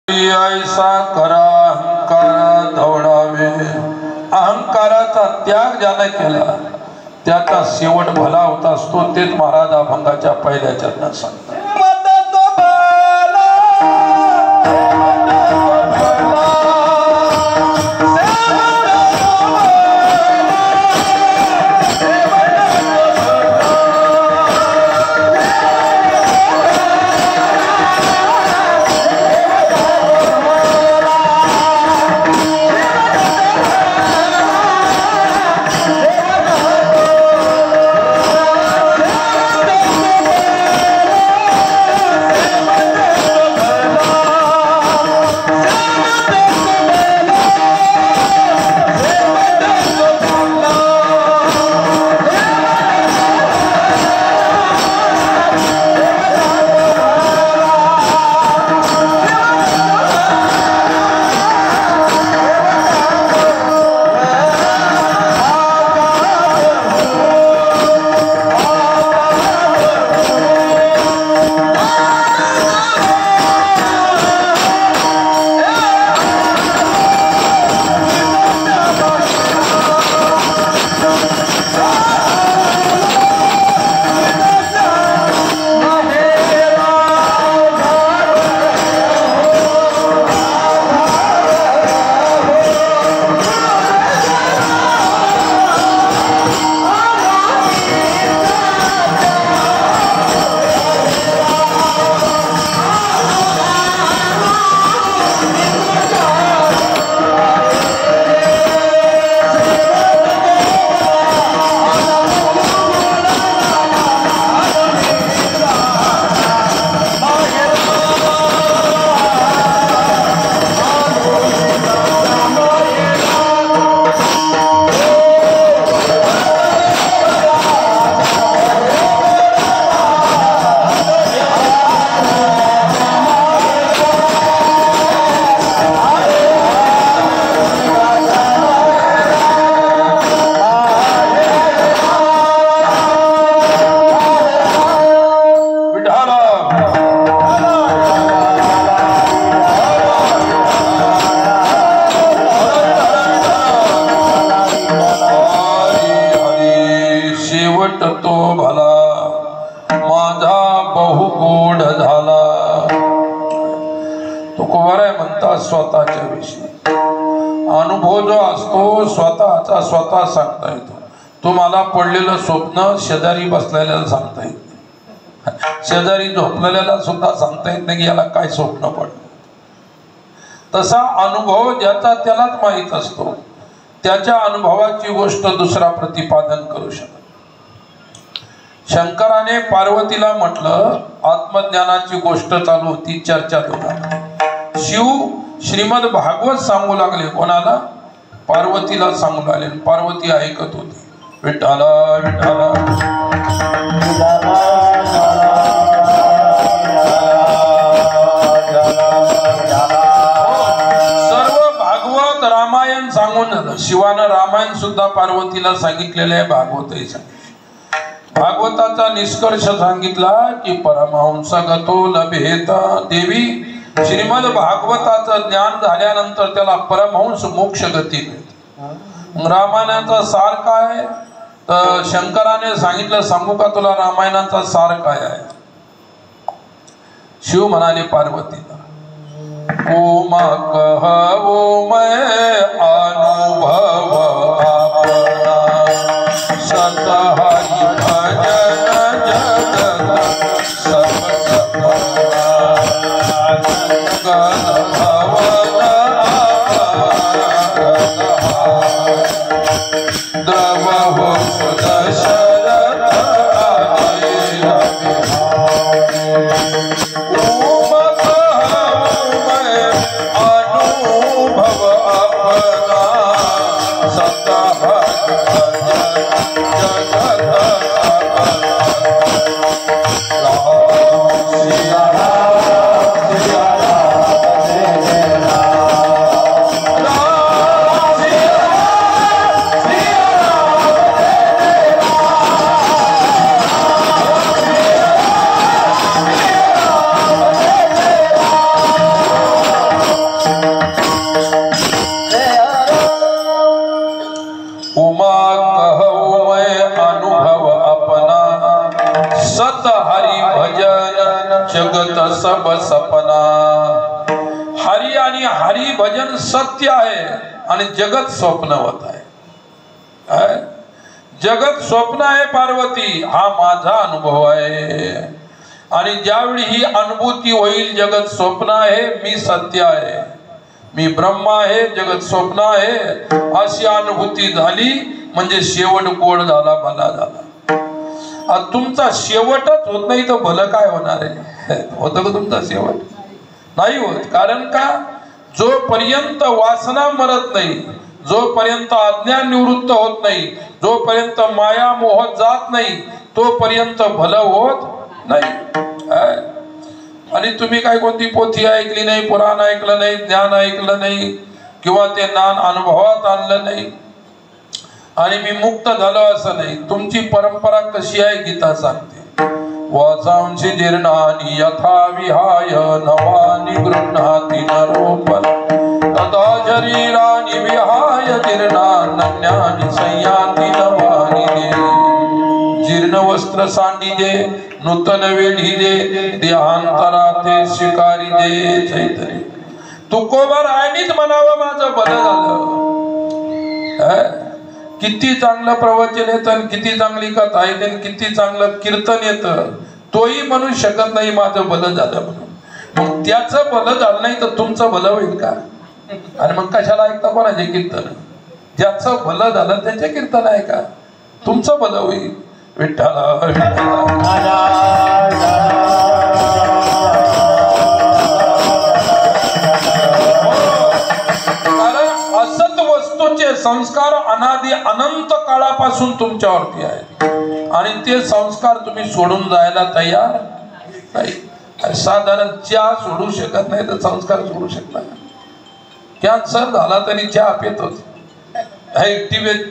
ऐसा करा अहंकार दौडावे। अहंकाराचा त्याग ज्याने केला त्याचा शेवट भला होत असतो। तेच महाराज अभंगाच्या पहिल्या चरणात सांगतात। तो भला माझा बहु गोड झाला। तो कुवारा म्हणता स्वतःच्या विषयी अनुभव जो असतो स्वतःचा स्वतः सांगता येतो। तुम्हाला पडलेलं स्वप्न शेजारी बसलेल्याला सांगता येत नाही, शेजारी झोपलेल्याला सुद्धा सांगता येत नाही की याला काय स्वप्न पडलं। तसा अनुभव ज्याचा त्यालाच माहित असतो, त्याच्या अनुभवाची गोष्ट दुसरा प्रतिपादन करू शकतो। शंकराने पार्वतीला म्हटलं, आत्मज्ञानाची गोष्ट चालू होती, चर्चा होती। शिव श्रीमद भागवत सांगू लागले, कोणाला? पार्वतीला सांगू लागले। पार्वती ऐकत होती। विठ्ठला विठ्ठला सर्व भागवत रामायण सांगून झालं। शिवानं रामायण सुद्धा पार्वतीला सांगितलेले आहे, भागवतही सांगितले। भागवताचा निष्कर्ष सांगितला की परमहंसगतो लभेत देवी। श्रीमद भागवताचं ज्ञान झाल्यानंतर त्याला परमहंस मोक्ष गती मिळते। रामायणाचा सार काय? तर शंकराने सांगितलं, सांगू का तुला रामायणाचा सार काय आहे? शिव म्हणाले पार्वतीला, ओम कह ओम अनुभव अपना सतहरि भजन जगत सब द्रव दशरथ अनुभव अपना सतहरि सब सपना. हरी आणि हरी भजन सत्य आहे आणि जगत स्वप्नवत आहे. जगत स्वप्न आहे पार्वती, हा माझा अनुभव आहे. आणि ज्यावेळी ही अनुभूती होईल जगत स्वप्न आहे मी सत्य आहे, मी ब्रह्म आहे जगत स्वप्न आहे, अशी अनुभूती झाली म्हणजे शेवट गोड झाला, भला झाला. तुमचा शेवटच होत नाही तर भलं काय होणार आहे? होतं का तुमचा शेवट? नाही होत. कारण का? जोपर्यंत वासना मरत नाही, जोपर्यंत अज्ञान निवृत्त होत नाही, जोपर्यंत माया मोह जात नाही, तोपर्यंत भलं होत नाही. आणि तुम्ही काय कोणती पोथी ऐकली नाही, पुराण ऐकलं नाही, ज्ञान ऐकलं नाही, किंवा ते ज्ञान अनुभवात आणलं नाही आणि मी मुक्त झालो असं नाही. तुमची परंपरा कशी आहे गीता सांगते. वासांशी जीर्णानि यथा विहाय नवानि गृह्णाति नरोपन तथा शरीरानि विहाय जीर्णान्यन्यानि संयाति नवानि दे. जीर्ण वस्त्र सांडिजे नूतन वेढी दे, देहांतरा ते स्वीकारी दे चैतन्य. तुकोबा रायनीच म्हणावं माझं बरं झालं. किती चांगलं प्रवचन येतं, किती चांगली कथा येते, किती चांगलं कीर्तन येतं, तोही म्हणू शकत नाही माझं भलं झालं म्हणून. मग त्याचं भलं झालं नाही तर तुमचं भलं होईल का? आणि मग कशाला ऐकता कोणाचे कीर्तन? ज्याचं भलं झालं त्याचे कीर्तन आहे का? तुमचं भलं होईल. विठ्ठला असत वस्तूचे संस्कार अनादी अनंत काळापासून तुमच्यावरती आहेत आणि ते संस्कार तुम्ही सोडून जायला तयार नाही. साधारण चहा सोडू शकत नाही तर संस्कार सोडू शकता. कॅन्सर झाला तरी चहा पितोच,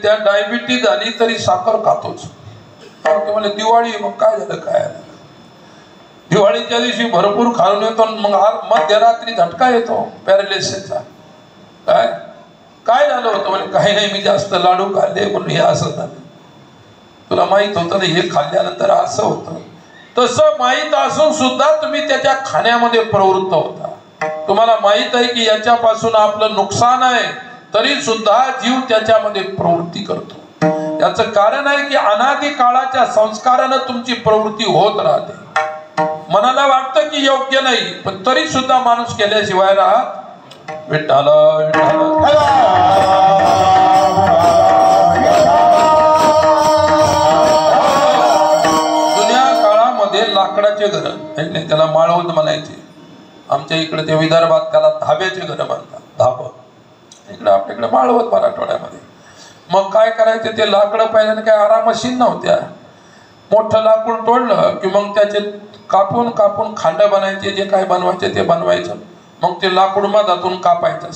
त्या डायबिटीज झाली तरी साखर खातोच. म्हणजे दिवाळी मग काय झालं? काय दिवाळीच्या दिवशी भरपूर खाऊन येतो, मग मध्यरात्री झटका येतो पॅरालिसिसचा. काय झालं होतं? म्हणजे काही नाही, मी जास्त लाडू खाल्ले म्हणून हे असं झालं. तुला माहित होतं ना हे खाल्ल्यानंतर असं होतं? तसं माहित असून सुद्धा तुम्ही त्याच्या खाण्यामध्ये प्रवृत्त होता. तुम्हाला माहित आहे की याच्यापासून आपलं नुकसान आहे, तरी सुद्धा जीव त्याच्यामध्ये प्रवृत्ती करतो. याचं कारण आहे की अनादी काळाच्या संस्कारानं तुमची प्रवृत्ती होत राहते. मनाला वाटतं की योग्य नाही, पण तरी सुद्धा माणूस केल्याशिवाय राहत. विठ्ठला विठ्ठला जुन्या काळामध्ये लाकडाचे घर, त्याला माळवत म्हणायचे. आमच्या इकडे ते विदर्भात त्याला धाब्याचे घर म्हणतात. धाब इकडे आपल्याकडे माळवत मराठवाड्यामध्ये. मग काय करायचे? ते लाकडं पाहिल्याने काय आराम मशीन नव्हत्या. मोठं लाकूड तोडलं की मग त्याचे कापून कापून खांड बनायचे, जे काय बनवायचे ते बनवायचं. मग ते लाकूड मधातून कापायचं.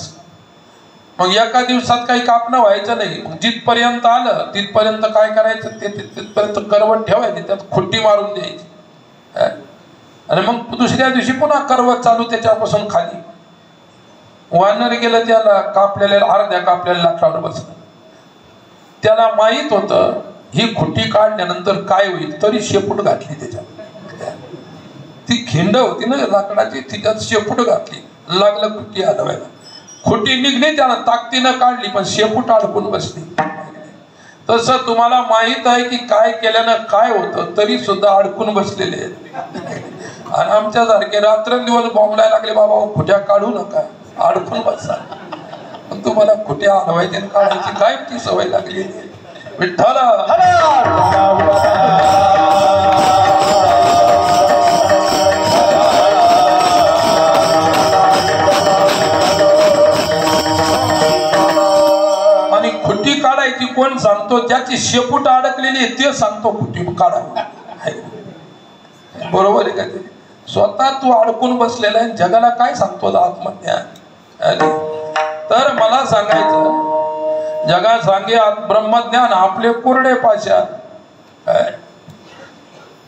मग एका दिवसात काही कापणं व्हायचं नाही. मग जिथपर्यंत आलं तिथपर्यंत काय करायचं? ते तिथपर्यंत करवट ठेवायची, त्यात खुट्टी मारून द्यायची आणि मग दुसऱ्या दिवशी पुन्हा करवट चालू त्याच्यापासून खाली. वानर गेलं त्याला कापलेल्या अर्ध्या कापलेल्या लाकडावर बसलं. त्याला माहित होतं ही खुट्टी काढल्यानंतर काय होईल, तरी शेपूट घातली त्याच्यात. ती खिंड होती ना लाकडाची, तिच्यात शेपूट घातली, लागलं खुट्टी हलवायला. खुट्टी निघली, त्याला ताकदीनं काढली, पण शेपूट अडकून बसली. तसं तुम्हाला माहित आहे की काय केल्यानं काय होतं, तरी सुद्धा अडकून बसलेले आहेत. आणि आमच्यासारखे रात्रंदिवस बोंबलायला लागले, बाबा खुट्या काढू नका, अडकून बसा. पण तुम्हाला खुट्या हलवायची आणि काढायची काय ती सवय लागली. विठ्ठला आणि खुट्टी काढायची कोण सांगतो? ज्याची शेपूट अडकलेली आहे ते सांगतो खुट्टी काढावी. बरोबर आहे का? ते स्वतः तू अडकून बसलेला आहे, जगाला काय सांगतो आत्मज्ञान? तर मला सांगायचं, जगा सांगे ब्रह्मज्ञान आपले कोरडे पाशात.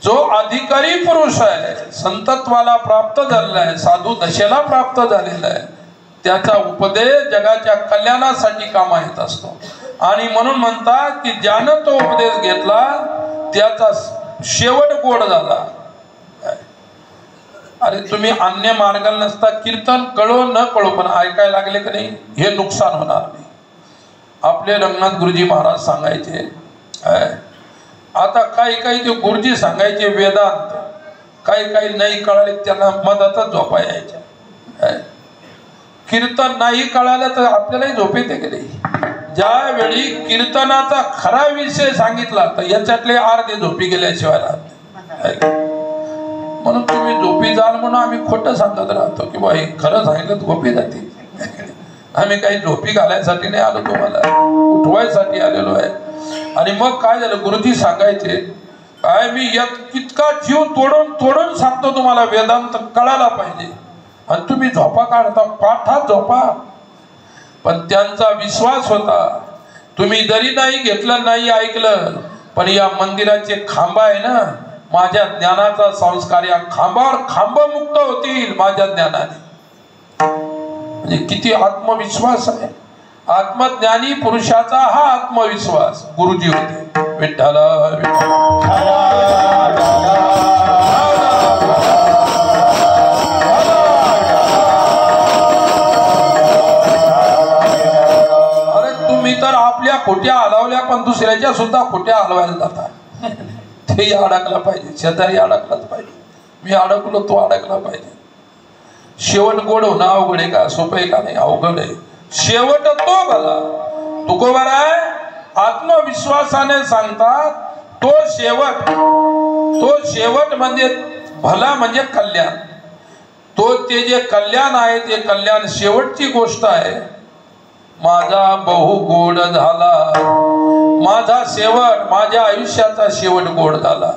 जो अधिकारी पुरुष आहे, संतत्वाला प्राप्त झालेला आहे, साधू दशेला प्राप्त झालेला आहे, त्याचा उपदेश जगाच्या कल्याणासाठी कामा येत असतो. आणि म्हणून म्हणतात की ज्यानं तो उपदेश घेतला त्याचा शेवट गोड झाला. अरे तुम्ही अन्य मार्गाला नसता कीर्तन कळो न कळो पण ऐकायला लागले की नाही हे नुकसान होणार नाही. आपले रंगनाथ गुरुजी महाराज सांगायचे आता काही काही ते गुरुजी सांगायचे वेदांत काही काही नाही कळाले त्यांना मधातच झोपा यायच्या. कीर्तन नाही कळालं तर आपल्यालाही झोप येते की नाही. ज्यावेळी कीर्तनाचा खरा विषय सांगितला तर याच्यातले अर्धे झोपी गेल्याशिवाय राहत. म्हणून तुम्ही झोपी जाल म्हणून आम्ही खोटं सांगत राहतो की बाई खरं सांगितलं झोपी जाते. आम्ही काही झोपी घालायसाठी नाही आलो तुम्हाला उठवायसाठी आलेलो आहे. आणि मग काय झालं गुरुजी सांगायचे काय मी इतका जीव तोडून तोडून सांगतो तुम्हाला वेदांत कळायला पाहिजे आणि तुम्ही झोपा काढता पाठात झोपा. पण त्यांचा विश्वास होता तुम्ही जरी नाही घेतलं नाही ऐकलं पण या मंदिराचे खांब आहे ना माझ्या ज्ञानाचा संस्कार या खांबावर खांब मुक्त होतील माझ्या ज्ञानाने. म्हणजे किती आत्मविश्वास आहे. आत्मज्ञानी पुरुषाचा हा आत्मविश्वास गुरुजी होते. विठ्ठल अरे तुम्ही तर आपल्या खोट्या हलवल्या पण दुसऱ्याच्या सुद्धा खोट्या हलवायला जाता. ते अडकला पाहिजे शेजारी अडकलाच पाहिजे. मी अडकलो तो अडकला पाहिजे. शेवट गोड होणं अवघड आहे का सोपं आहे का नाही अवघड आहे. शेवट तो भला तुकोबार आहे आत्मविश्वासाने सांगतात तो शेवट म्हणजे भला म्हणजे कल्याण. तो ते जे कल्याण आहे ते कल्याण शेवटची गोष्ट आहे. माझा बहु गोड झाला माझा शेवट माझ्या आयुष्याचा शेवट गोड झाला.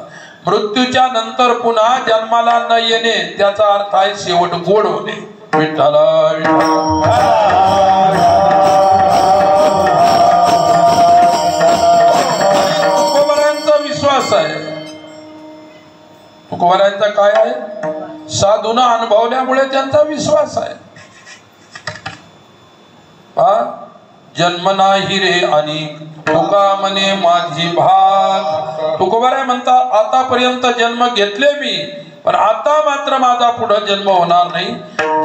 मृत्यूच्या नंतर पुन्हा जन्माला न येणे त्याचा अर्थ आहे शेवट गोड होणे. विठ्ठला तुकोबारांचा विश्वास आहे. तुकोबारांचा काय आहे साधून अनुभवल्यामुळे त्यांचा विश्वास आहे. जन्म नाही रे आणि तुका म्हणे माझी भाग. तुकोबाराय म्हणतात आतापर्यंत जन्म घेतले मी पण आता मात्र माझा पुढे जन्म होणार नाही.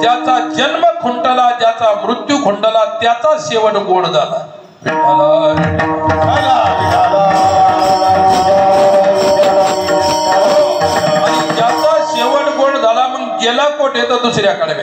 ज्याचा जन्म खुंटला ज्याचा मृत्यू खुंटला त्याचा शेवट गोड झाला. आणि ज्याचा शेवट गोड झाला मग गेला कोठे तर दुसऱ्याकडे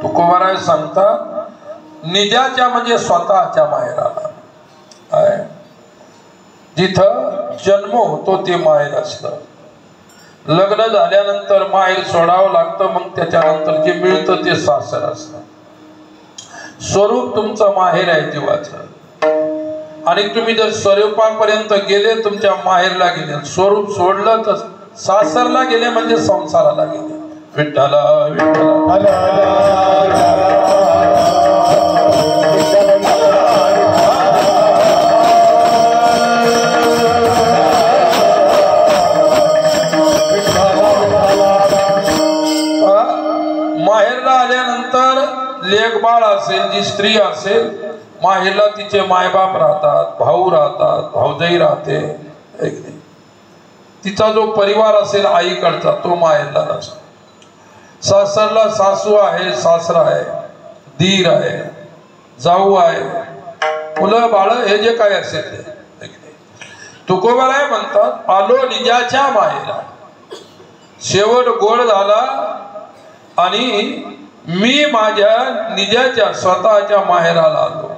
तुकोबाराय सांगतात निजाच्या म्हणजे स्वतःच्या माहेराला जिथं जन्म होतो ते माहेर असतं. लग्न झाल्यानंतर माहेर सोडावं लागतं मग त्याच्यानंतर जे मिळतं ते सासर असतं. स्वरूप तुमचं माहेर आहे जीवाचं. आणि तुम्ही जर स्वरूपापर्यंत गेले तुमच्या माहेरला गेले, स्वरूप सोडलं तर सासरला गेले म्हणजे संसाराला गेले. विठ्ठला माहेरला आल्यानंतर लेकबाळ असेल, जी स्त्री असेल, माहेरला तिचे मायबाप राहतात, भाऊ राहतात, भाऊजाई राहते. तिचा जो परिवार असेल आईकडचा तो माहेरला नसतो. सासरला सासू आहे, सासरा आहे, दीर आहे, जाऊ आहे, मुलं बाळ, हे जे काय असेल ते. तुकोबाराय म्हणतात आलो निजाच्या माहेरा, शेवट गोड झाला आणि मी माझ्या निजाच्या स्वतःच्या माहेराला आलो.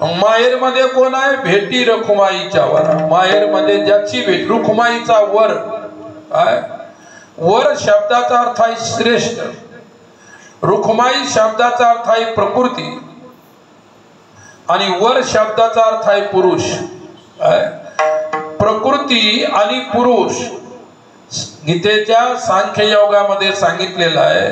माहेर मध्ये कोण आहे? भेटी रखुमाईच्या वर. माहेर मध्ये ज्याची भेट, रुखुमाईचा वर. वर शब्दाचा अर्थ आहे श्रेष्ठ, रुखुमाई शब्दाचा अर्थ आहे प्रकृती, आणि वर शब्दाचा अर्थ आहे पुरुष. प्रकृती आणि पुरुष गीतेच्या सांख्य योगामध्ये सांगितलेला आहे.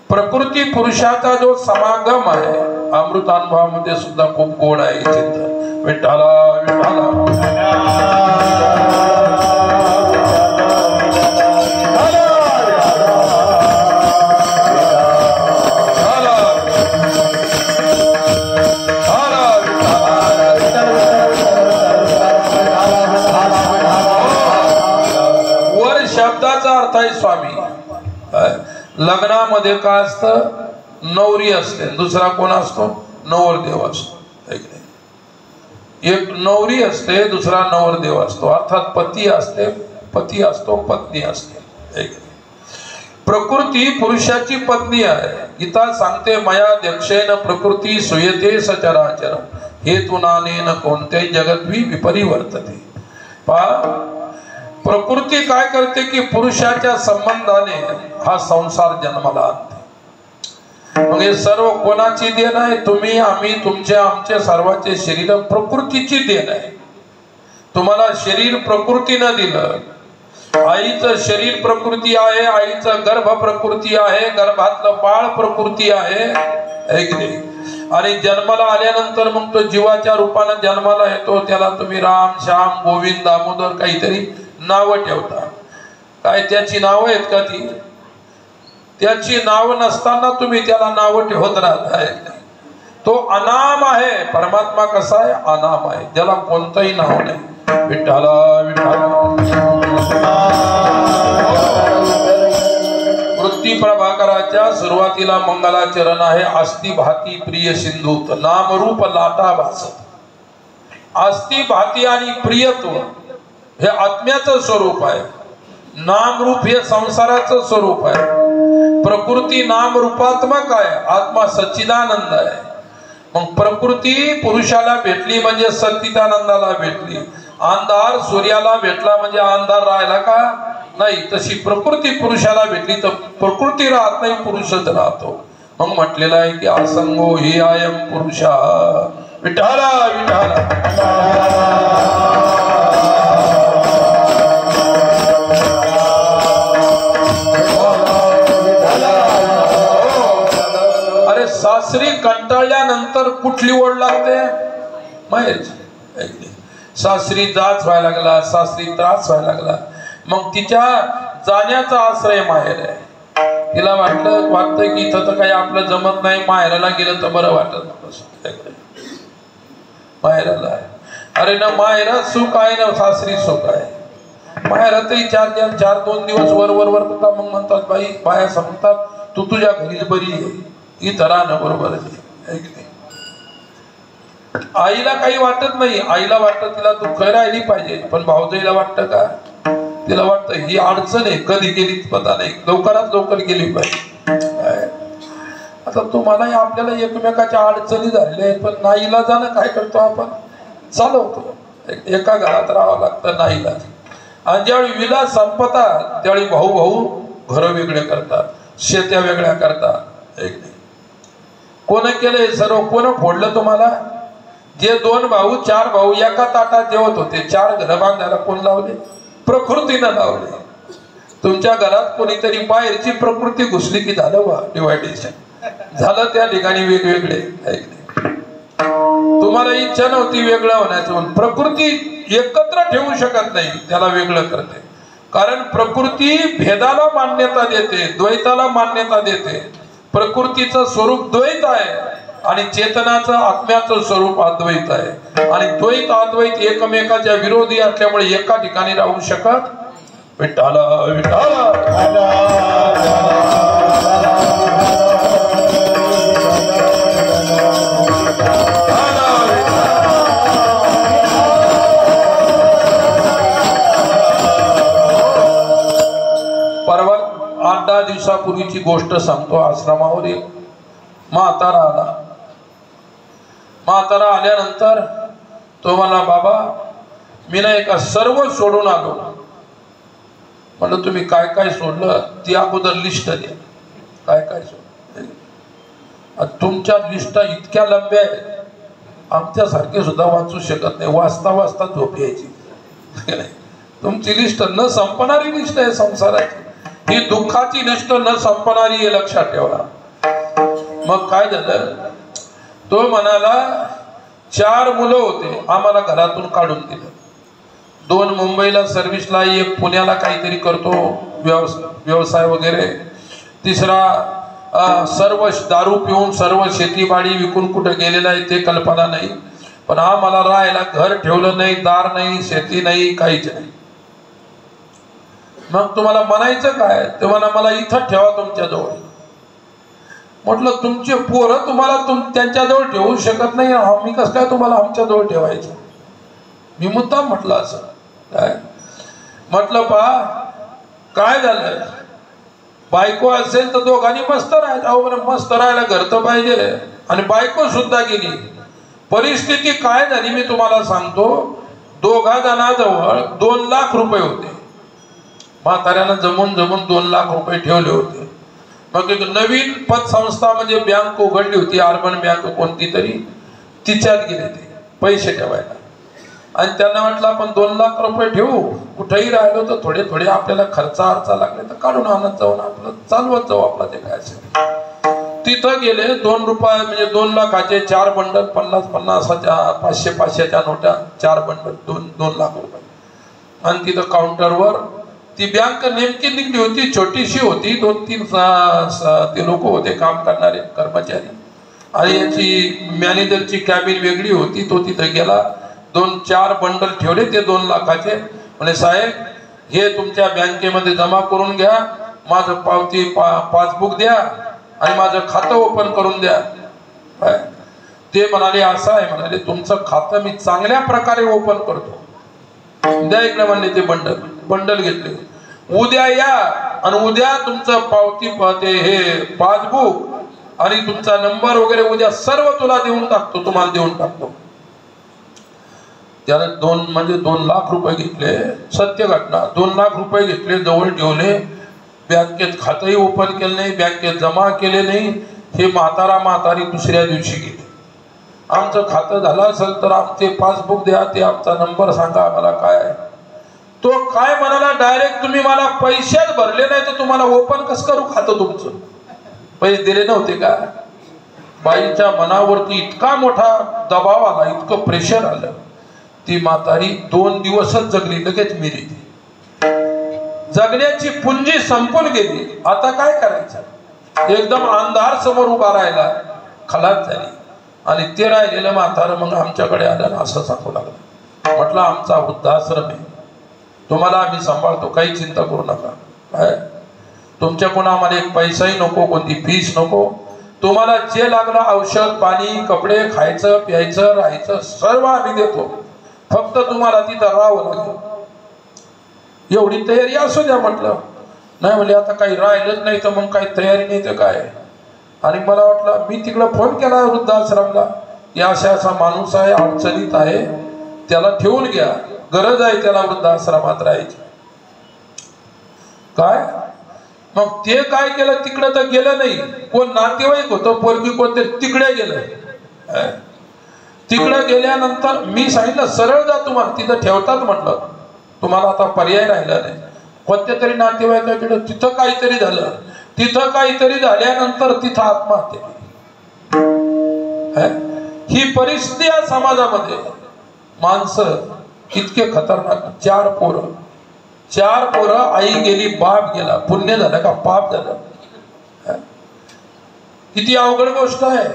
प्रकृती पुरुषाचा जो समागम आहे अमृतानुभवामध्ये सुद्धा खूप गोड आहे. चिंतन विठ्ठला विठ्ठला वर शब्दाचा अर्थ आहे स्वामी. लग्नामध्ये काय असतं? नवरी असते, दुसरा कोण असतो? नवरदेव असतो. एक नवरी असते, दुसरा नवरदेव असतो. अर्थात पती असते, पती असतो, पत्नी असते. प्रकृती पुरुषाची पत्नी आहे. गीता सांगते मया दक्षेन प्रकृती सुयते सचराचर हे तुनानेन कोणत्याही जगद्वी विपरिवर्तते. प्रकृती काय करते की पुरुषाच्या संबंधाने हा संसार जन्माला आणते. मग हे सर्व कोणाची देण आहे? तुम्ही, आम्ही, तुमचे, आमचे सर्वांचे शरीर प्रकृतीची देण आहे. तुम्हाला शरीर प्रकृतीनं दिलं. आईचं शरीर प्रकृती आहे, आईचं गर्भ प्रकृती आहे, गर्भातलं बाळ प्रकृती आहे. आणि जन्माला आल्यानंतर मग तो जीवाच्या रूपानं जन्माला येतो. त्याला तुम्ही राम, श्याम, गोविंद, दामोदर काहीतरी नावं ठेवता. काय त्याची नावं आहेत का? ती त्याची नावं नसताना तुम्ही त्याला नावं ठेवत राहताय. तो अनाम आहे. परमात्मा कसा आहे? अनाम आहे, ज्याला कोणतंही नाव नाही. विठ्ठला विठ्ठला. वृत्ती प्रभाकराच्या सुरुवातीला मंगलाचरण आहे. आस्ती भाती प्रिय सिंधूत नामरूप लाटा भासत. आस्ती भाती आणि प्रियत्व हे आत्म्याचं स्वरूप आहे. नामरूप हे संसाराचं स्वरूप आहे. प्रकृती नाम रूपात्मक आहे, आत्मा सच्चिदानंद आहे. मग प्रकृती पुरुषाला भेटली म्हणजे सच्चिदानंदाला भेटली. अंधार सूर्याला भेटला म्हणजे अंधार राहिला का? नाही. तशी प्रकृती पुरुषाला भेटली तर प्रकृती राहत नाही, पुरुषच राहतो. मग म्हटलेलं आहे की असंगो हि आयम पुरुषा. विठ्ठला विठ्ठला. सासरी कंटाळल्यानंतर कुठली ओढ लागते? माहेरची. सासरी जाच व्हायला लागला, सासरी त्रास व्हायला लागला, मग तिच्या जाण्याचा आश्रय माहेर आहे. तिला वाटतं की इथं तर काही आपलं जमत नाही, माहेराला गेलं तर बरं वाटत. माहेराला अरे ना माहेरात सुख आहे ना सासरी सुख आहे. माहेरातही चार 2 दिवस वर करता. मग म्हणतात बाई, बाया सांगतात तू तुझ्या घरीच बरी आहे, इथं राहणं बरोबर आहे. आईला काही वाटत नाही. आईला वाटतं तिला दुःख राहिली पाहिजे, पण भाऊजाईला वाटतं का? तिला वाटतं ही अडचण आहे, कधी गेली पता नाही, लवकरात लवकर गेली पाहिजे. आता तुम्हाला आपल्याला एकमेकाच्या अडचणी झालेल्या आहेत, पण नाईला जाणं काय करतो आपण? चालवतो. एका घरात राहावं लागतं नाईला. आणि ज्यावेळी विलास संपतात त्यावेळी भाऊ घरं वेगळे करतात, शेत्या वेगळ्या करतात. कोण केलंय सर्व? कोण फोडलं तुम्हाला? जे 2 भाऊ 4 भाऊ एका ताटात जेवत होते, 4 घर बांधायला कोण लावले? प्रकृतीनं लावले. तुमच्या घरात कोणीतरी बाहेरची प्रकृती घुसली की झालं बा डिवायडेशन झालं. त्या ठिकाणी वेगवेगळे. तुम्हाला इच्छा नव्हती वेगळं होण्याचं, म्हणून प्रकृती एकत्र ठेवू शकत नाही, त्याला वेगळं करते. कारण प्रकृती भेदाला मान्यता देते, द्वैताला मान्यता देते. प्रकृतीचं स्वरूप द्वैत आहे आणि चेतनाचं आत्म्याचं स्वरूप अद्वैत आहे. आणि द्वैत अद्वैत एकमेकाच्या विरोधी असल्यामुळे एका ठिकाणी राहू शकत. विठ्ठला विठ्ठला परवा 8-10 दिवसापूर्वीची गोष्ट सांगतो. आश्रमावर एक म्हातारा आला. म्हातारा आल्यानंतर तो म्हणला, बाबा मी नाही का सर्व सोडून आलो. म्हणलं तुम्ही काय काय सोडलं ती अगोदर लिस्ट द्या. काय काय सोडलं? तुमच्या लिस्टा इतक्या लंब्या आहेत, आमच्यासारखे सुद्धा वाचू शकत नाही. वाचता वाचता झोप यायची. तुमची लिस्ट न संपणारी लिस्ट आहे संसाराची. ही दुःखाची लिस्ट न संपणारी हे लक्षात ठेवा. मग काय झालं? तो म्हणाला 4 मुलं होते, आम्हाला घरातून काढून दिलं. 2 मुंबईला सर्व्हिसला, एक पुण्याला काहीतरी करतो व्यवसाय वगैरे. तिसरा सर्व दारू पिऊन सर्व शेतीबाडी विकून कुठे गेलेला आहे ते कल्पना नाही. पण आम्हाला राहायला घर ठेवलं नाही, दार नाही, शेती नाही, काहीच नाही. मग तुम्हाला म्हणायचं काय? ते म्हणा मला इथं ठेवा तुमच्याजवळ. म्हटलं तुमचे पोरं तुम्हाला त्यांच्याजवळ ठेवू शकत नाही, आम्ही कसं काय तुम्हाला आमच्याजवळ ठेवायचं? मी मुद्दाम म्हटलं असं काय. म्हटलं पहा काय झालं, बायको असेल तर दोघांनी मस्त राहायचं. अहो मस्त राहायला घर तर पाहिजे. आणि बायको सुद्धा गेली. परिस्थिती काय झाली मी तुम्हाला सांगतो. 2 जणांजवळ 2 लाख रुपये होते. म्हाताऱ्यानं जमून 2 लाख रुपये ठेवले होते. मग एक नवीन पतसंस्था म्हणजे बँक उघडली होती, अर्बन बँक कोणती तरी, तिच्यात गेले ते पैसे ठेवायला. आणि त्यांना म्हटलं आपण 2 लाख रुपये ठेवू, कुठेही राहिलो तर थोडे थोडे आपल्याला खर्चा लागले तर काढून आणत जाऊन आपलं चालवत जाऊ आपला ते काय असेल. तिथं गेले 2 रुपये म्हणजे 2 लाखाचे 4 बंडल, 50-50च्या 500-500च्या नोटा, 4 बंडल 2 लाख रुपये. आणि तिथं काउंटरवर ती बँक नेमकी निघली होती, छोटीशी होती. 2-3 ते लोक होते काम करणारे कर्मचारी. आणि याची मॅनेजरची कॅबिन वेगळी होती. तो तिथं गेला, 2-4 बंडल ठेवले ते 2 लाखाचे. म्हणजे साहेब हे तुमच्या बँकेमध्ये जमा करून घ्या, माझं पावती पासबुक द्या आणि माझं खातं ओपन करून द्या. ते म्हणाले असं आहे, म्हणाले तुमचं खातं मी चांगल्या प्रकारे ओपन करतो, द्या इकडे. म्हणले ते बंडल घेतले. उद्या या आणि उद्या तुमचं पावती ते हे पासबुक आणि तुमचा नंबर वगैरे उद्या सर्व तुम्हाला देऊन टाकतो. त्याने 2 लाख रुपये घेतले. सत्य घटना. 2 लाख रुपये घेतले, जवळ ठेवले. बँकेत खातंही ओपन केलं नाही, बँकेत जमा केले नाही. हे म्हातारी दुसऱ्या दिवशी गेले. आमचं खातं झालं असेल तर आमचे पासबुक द्या, ते आमचा नंबर सांगा आम्हाला काय आहे. तो काय म्हणाला डायरेक्ट, तुम्ही मला पैसेच भरले नाही तर तुम्हाला ओपन कसं करू खातं तुमचं? पैसे दिले नव्हते का? बाईच्या मनावरती इतका मोठा दबाव आला, इतकं प्रेशर आलं. ती म्हातारी 2 दिवसच जगली, लगेच मेली. जगण्याची पुंजी संपून गेली. आता काय करायचं? एकदम अंधार समोर उभा राहिला, खलास झाली. आणि ते राहिलेलं म्हातारं मग आमच्याकडे आलं, असं सांगू लागलं. म्हटलं आमचा वृद्धाश्रम आहे, तुम्हाला आम्ही सांभाळतो, काही चिंता करू नका. काय तुमच्याकडून आम्हाला एक पैसाही नको, कोणती फीस नको. तुम्हाला जे लागलं औषध पाणी कपडे खायचं प्यायचं राहायचं सर्व आम्ही देतो. फक्त तुम्हाला तिथं राहावं लागेल, एवढी तयारी असू द्या. म्हटलं नाही. म्हणजे आता काही राहिलंच नाही तर मग काही तयारी नाही तर काय. आणि मला वाटलं, मी तिकडं फोन केला वृद्धाश्रमला, या असा माणूस आहे, अडचणीत आहे, त्याला ठेवून घ्या, गरज आहे त्याला वृद्धाश्रमात राहायची. काय मग ते काय केलं, तिकडं तर गेलं नाही. कोण नातेवाईक होतं, पोरगी कोणते तिकडे गेलं. तिकडे गेल्यानंतर मी सांगितलं सरळ जा, तुम्हाला तिथं ठेवतात म्हटलं, तुम्हाला आता पर्याय राहिला नाही. कोणत्या तरी नातेवाईकाकडे तिथं काहीतरी झालं, तिथं काहीतरी झाल्यानंतर तिथं आत्महत्या. ही परिस्थिती आहे समाजामध्ये. माणसं इतके खतरनाक. चार पोरं, आई गेली, बाप गेला. पुण्य झालं का पाप झालं? किती अवघड गोष्ट आहे.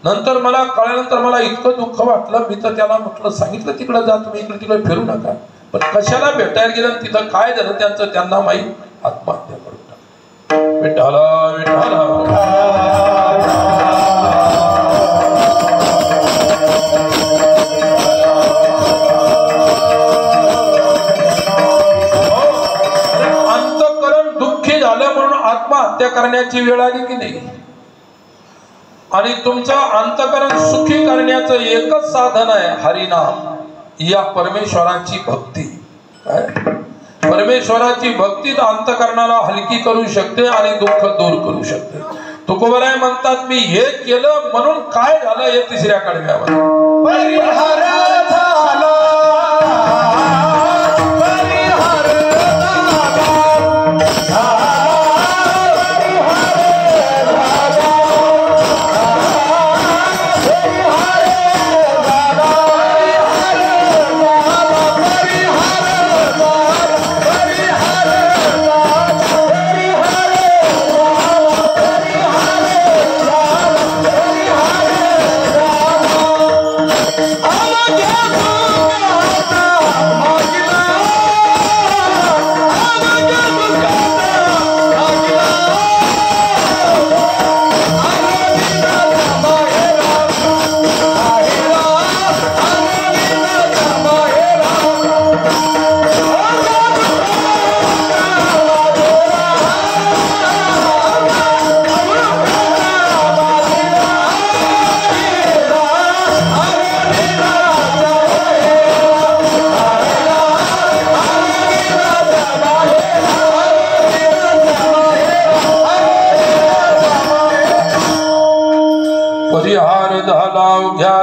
नंतर मला कळल्यानंतर मला इतकं दुःख वाटलं. मी तर त्याला म्हटलं, सांगितलं तिकडे जा, तुम्ही इकडे तिकडे फिरू नका. पण कशाला भेटायला गेलं, तिथं काय झालं त्यांना माहीत. आत्महत्या करून टाकली. विठ्ठला विठ्ठला. अंतःकरण दुःखी झालं म्हणून आत्महत्या करण्याची वेळ आली की नाही. आणि तुमचं अंतःकरण सुखी करण्याचं एकच साधन आहे हरिनाम, या परमेश्वराची भक्ती. काय परमेश्वराची भक्ती अंतःकरणाला हलकी करू शकते आणि दुःख दूर करू शकते. तुकोबराय म्हणतात, मी हे केलं म्हणून काय झालं हे तिसऱ्या कडव्यावर परिहार झाला.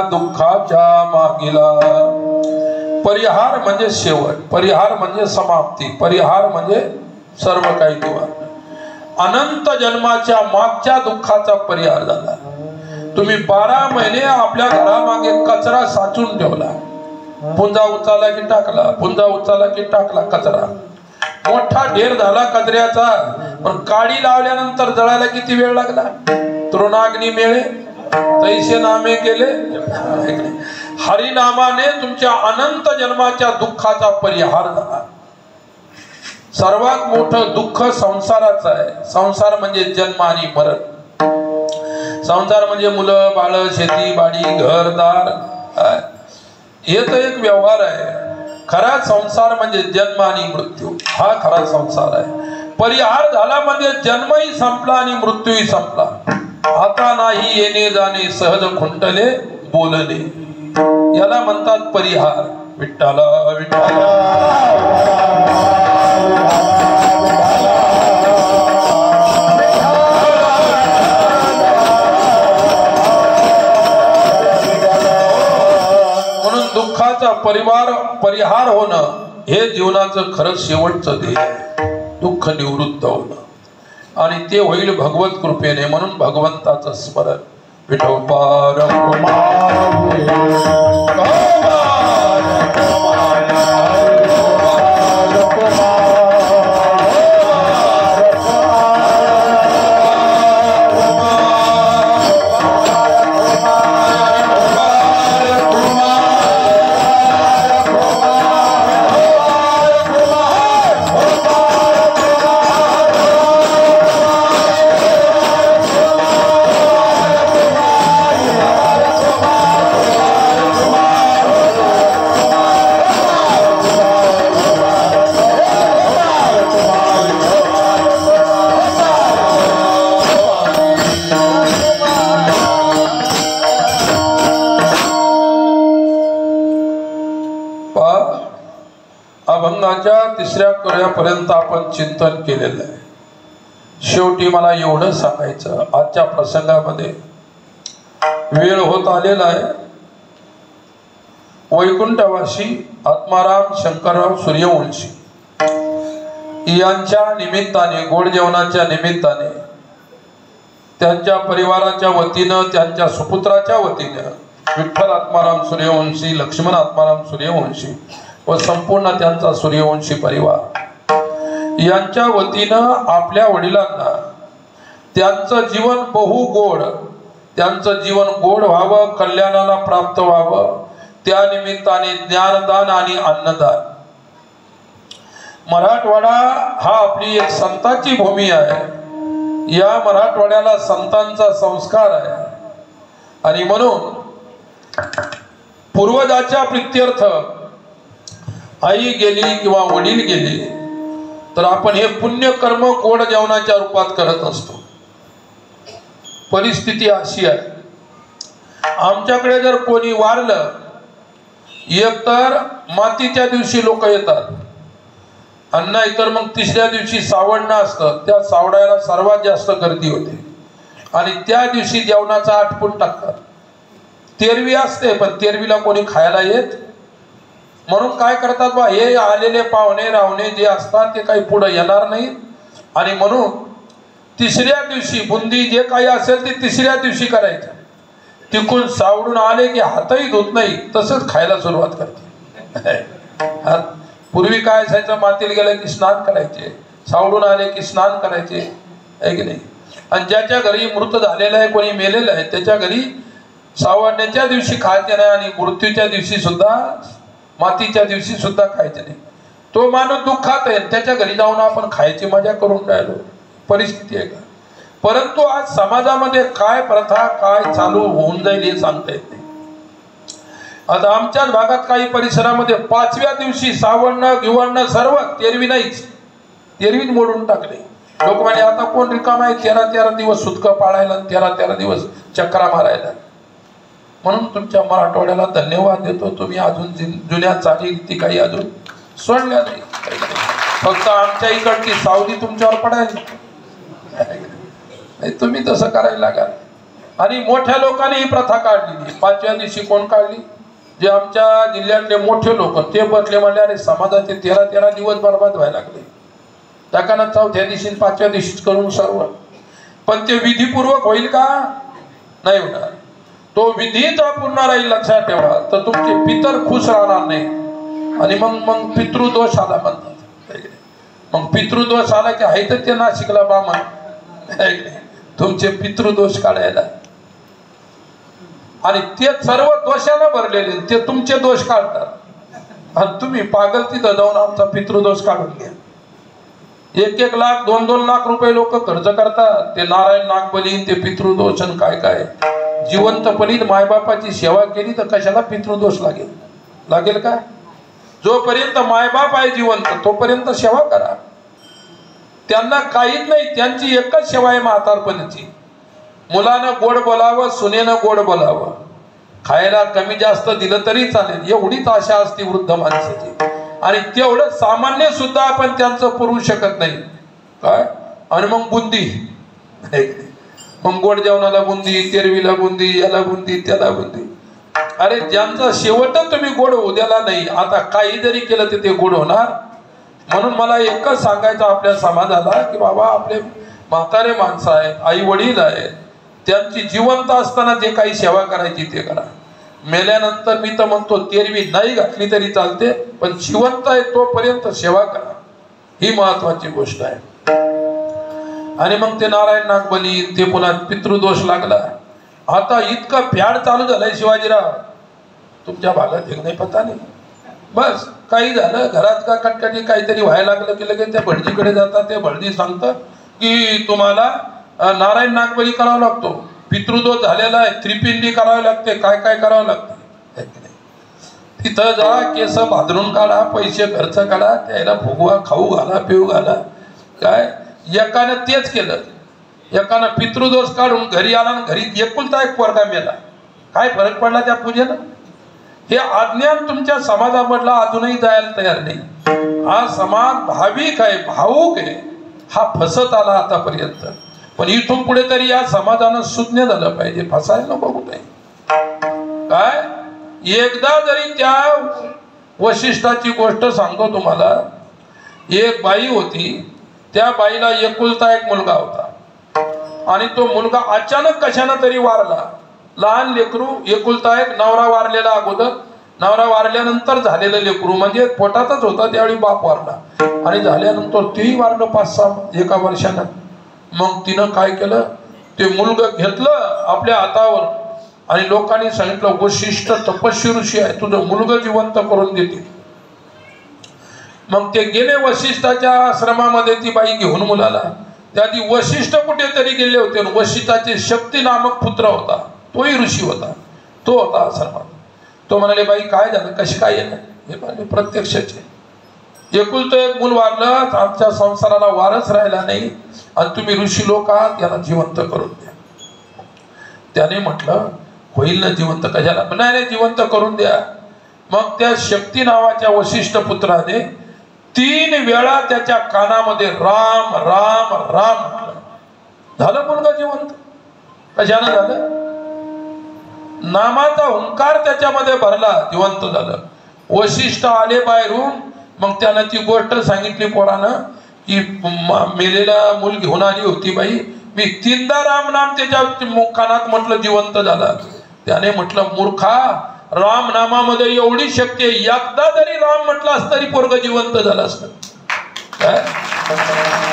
दुःखाच्या मागीला. परिहार म्हणजे शेवट, परिहार म्हणजे समाप्ती, परिहार म्हणजे सर्व काही निवारण. अनंत जन्माच्या मागच्या दुःखाचा परिहार झाला. तुम्ही 12 महिने आपल्या घरामागे कचरा साचून ठेवला. पुंजा उचलला की टाकला, पुंजा उचलला की टाकला कचरा. मोठा ढेर झाला कचऱ्याचा. पण काडी लावल्यानंतर जळायला किती वेळ लागला. तृणाग्नी मेळे तैसे नामे केले. हरिनामाने तुमच्या अनंत जन्माच्या दुःखाचा परिहार झाला. सर्वात मोठं दुःख संसाराचं आहे. संसार म्हणजे जन्म आणि मरण. संसार म्हणजे मुलं बाळ, शेती बाडी, घरदार. हे तर एक व्यवहार आहे. खरा संसार म्हणजे जन्म आणि मृत्यू. हा खरा संसार आहे. परिहार झाला म्हणजे जन्मही संपला आणि मृत्यूही संपला. आता नाही येणे जाणे, सहज खुंटले बोलणे, याला म्हणतात परिहार. विठ्ठला विठ्ठला. म्हणून दुःखाचा परिहार होणं हे जीवनाचं खरं शेवटचं ध्येय आहे. दुःख निवृत्त होणं आणि ते होईल भगवत कृपेने. म्हणून भगवंताचं स्मरण. विठोबार अभंगाच्या तिसऱ्या कडव्यापर्यंत आपण चिंतन केलेलं आहे. शेवटी मला एवढं सांगायचं, आजच्या प्रसंगामध्ये वेळ होत आलेला आहे. वैकुंठवासी आत्माराम शंकरराव सूर्यवंशी यांच्या निमित्ताने, गोड जेवणाच्या निमित्ताने, त्यांच्या परिवाराच्या वतीनं, त्यांच्या सुपुत्राच्या वतीनं विठ्ठल आत्माराम सूर्यवंशी, लक्ष्मण आत्माराम सूर्यवंशी व संपूर्ण त्यांचा सूर्यवंशी परिवार यांच्या वतीनं आपल्या वडिलांना त्यांचं जीवन बहुगोड, त्यांचं जीवन गोड व्हावं, कल्याणाला प्राप्त व्हावं, त्या निमित्ताने ज्ञानदान आणि अन्नदान. मराठवाडा हा आपली एक संतांची भूमी आहे. या मराठवाड्याला संतांचा संस्कार आहे आणि म्हणून पूर्वजाच्या प्रित्यर्थ आई गेली किंवा वडील गेले तर आपण हे पुण्यकर्म गोड जेवणाच्या रूपात करत असतो. परिस्थिती अशी आहे, आमच्याकडे जर कोणी वारलं, एकतर मातीच्या दिवशी लोक येतात आणि नाहीतर मग तिसऱ्या दिवशी सावडणं असतं, त्या सावडायला सर्वात जास्त गर्दी होते आणि त्या दिवशी जेवणाचा आटपून टाकतात. तेरवी असते पण तेरवीला कोणी खायला येत, म्हणून काय करतात बा, हे आलेले पाहुणे रावणे जे असतात ते काही पुढे येणार नाहीत आणि म्हणून तिसऱ्या दिवशी बुंदी जे काही असेल ते तिसऱ्या दिवशी करायचं. तिकून सावडून आले की हातही धुत नाही, तसंच खायला सुरुवात करते. पूर्वी काय असायचं, मातीला गेलं की स्नान करायचे, सावडून आले की स्नान करायचे, आहे की नाही. आणि ज्याच्या घरी मृत झालेला आहे, कोणी मेलेलं आहे, त्याच्या घरी सावडण्याच्या दिवशी खायचे नाही आणि मृत्यूच्या दिवशी सुद्धा, मातीच्या दिवशी सुद्धा खायचे नाही. तो माणूस दुःखात आहे, त्याच्या घरी जाऊन आपण खायची मजा करून राहिलो. परिस्थिती आहे का? परंतु आज समाजामध्ये काय प्रथा, काय चालू होऊन जाईल हे सांगता येत नाही. आता आमच्याच भागात काही परिसरामध्ये 5व्या दिवशी सावडणं गिवडणं सर्व, तेरवी नाहीच, तेरवी मोडून टाकले. लोक म्हणे आता कोण रिकाम आहे 13-13 दिवस सुतकं पाळायला, 13-13 दिवस चक्रा मारायला. म्हणून तुमच्या मराठवाड्याला धन्यवाद देतो, तुम्ही अजून जुन्या चाली ती काही अजून सोडल्या नाही. फक्त आमच्या इकडची सावली तुमच्यावर पडायला, तुम्ही तसं करायला लागाल. आणि मोठ्या लोकांनी ही प्रथा काढली. 5व्या दिवशी कोण काढली? जे आमच्या जिल्ह्यातले मोठे लोक, ते बसले म्हणले अरे समाजाचे 13-13 दिवस बर्बाद व्हायला लागले, टाकाना 4थ्या दिवशी 5व्या दिवशीच करून सर्व. पण ते विधीपूर्वक होईल का? नाही होणार. तो विधीच पूर्ण राहील, लक्षात ठेवा, तर तुमचे पितर खुश राहणार नाही आणि मग पितृदोष आला म्हणतात. मग पितृदोष आला की आहे तर ते नाशिकला बामा तुमचे पितृदोष काढायला, आणि ते सर्व दोषाला भरलेले, ते तुमचे दोष काढतात आणि तुम्ही पागल तिथं जाऊन आमचा पितृदोष काढून घ्या. 1-1 लाख 2-2 लाख रुपये लोक खर्च करतात. ते नारायण नागबली, ते पितृदोष आणि काय काय. जिवंतपणी मायबापाची सेवा केली तर कशाला पितृदोष लागेल का? जोपर्यंत मायबाप आहे जिवंत तोपर्यंत सेवा करा. त्यांना काहीच नाही, त्यांची एकच सेवा आहे म्हातारपणीची. मुलानं गोड बोलावं, सुनेनं गोड बोलावं, खायला कमी जास्त दिलं तरी चालेल, एवढीच आशा असते वृद्ध माणसाची. आणि तेवढं सामान्य सुद्धा आपण त्यांचं पुरवू शकत नाही काय. आणि मग बुंदी, मग गोड जेवणाला बुंदी, तेरवीला बुंदी, याला बुंदी, त्याला बुंदी. अरे ज्यांचा शेवटच तुम्ही गोड होऊ द्याला नाही, आता काही जरी केलं तर ते गोड होणार. म्हणून मला एकच सांगायचं आपल्या समाजाला की बाबा, आपले म्हातारे माणसं आहेत, आई वडील आहेत, त्यांची जिवंत असताना जे काही सेवा करायची ते करा. मेल्यानंतर मी तर म्हणतो तेरवी नाही घातली तरी चालते, पण जिवंत आहे तोपर्यंत सेवा करा, ही महत्वाची गोष्ट आहे. आणि मग ते नारायण नागबली, ते पुन्हा पितृदोष लागला. आता इतकं फॅड चालू झालंय शिवाजीराव, तुमच्या भागात एक नाही पता नाही. बस काही झालं घरात का कटकटी काहीतरी व्हायला लागलं की लगेच त्या भटजीकडे जातात. ते भटजी सांगतं की तुम्हाला नारायण नागबली करावा लागतो, पितृदोष झालेला आहे, त्रिपिंडी करावी लागते, काय काय करावं लागते. तिथं जा, केस भादरून काढा, पैसे खर्च काढा, त्याला भोगवा, खाऊ घाला, पिऊ घाला. काय एकानं तेच केलं, एकानं पितृदोष काढून घरी आला, घरी एकुलता एक पोरगा मेला. काय फरक पडला त्या पूजेनं? हे अज्ञान तुमच्या समाजामधला अजूनही जायला तयार नाही. हा समाज भाविक आहे, भावुक आहे, हा फसत आला आतापर्यंत. पण इथून पुढे तरी या समाजानं सुज्ञ झालं पाहिजे, फसायला नको कुठे. काय एकदा जरी त्या वशिष्ठाची गोष्ट सांगतो तुम्हाला, एक बाई होती, त्या बाईला एकुलता एक मुलगा होता आणि तो मुलगा अचानक कशाने तरी वारला. लहान लेकरू, एकुलता एक, नवरा वारलेला अगोदर, नवरा वारल्यानंतर झालेलं लेकरू, म्हणजे पोटातच होता त्यावेळी बाप वारला आणि झाल्यानंतर तेही वारलं 5-6 एका वर्षानं. मग तिनं काय केलं, ते मुलगं घेतलं आपल्या हातावर आणि लोकांनी सांगितलं वशिष्ठ तपस्वी ऋषी आहे, तुझं मुलगं जिवंत करून देते. मग ते गेले वशिष्ठाच्या आश्रमामध्ये, ती बाई घेऊन मुलाला. त्याआधी वशिष्ठ कुठेतरी गेले होते, वशिष्ठाचे शक्ती नामक पुत्र होता, तोही ऋषी होता, तो होता आश्रमात. तो म्हणाले बाई काय झालं, कशी काय येणार, हे म्हणाले प्रत्यक्षाचे एकुलतं एक मूल वारलं, आमच्या संसाराला वारच राहिला नाही आणि तुम्ही ऋषी लोक आहात, याला जिवंत करून द्या. त्याने म्हटलं होईल ना जिवंत, कशाला, नाही जिवंत करून द्या. मग त्या शक्ती नावाच्या वशिष्ठ पुत्राने 3 वेळा त्याच्या कानामध्ये राम राम राम म्हटलं, झालं मुलगा जिवंत. कशानं झालं, नामाचा हुंकार त्याच्यामध्ये भरला, जिवंत झालं. वशिष्ठ आले बाहेरून, मग त्यानं ती गोष्ट सांगितली पोरानं की मेलेला मूल घेऊन आली होती बाई, मी 3दा राम नाम त्याच्या कानात म्हटलं, जिवंत झाला. त्याने म्हटलं मूर्खा, राम नामामध्ये एवढी शक्ती आहे, एकदा जरी राम म्हटलास तरी पोरग जिवंत झालं असतं.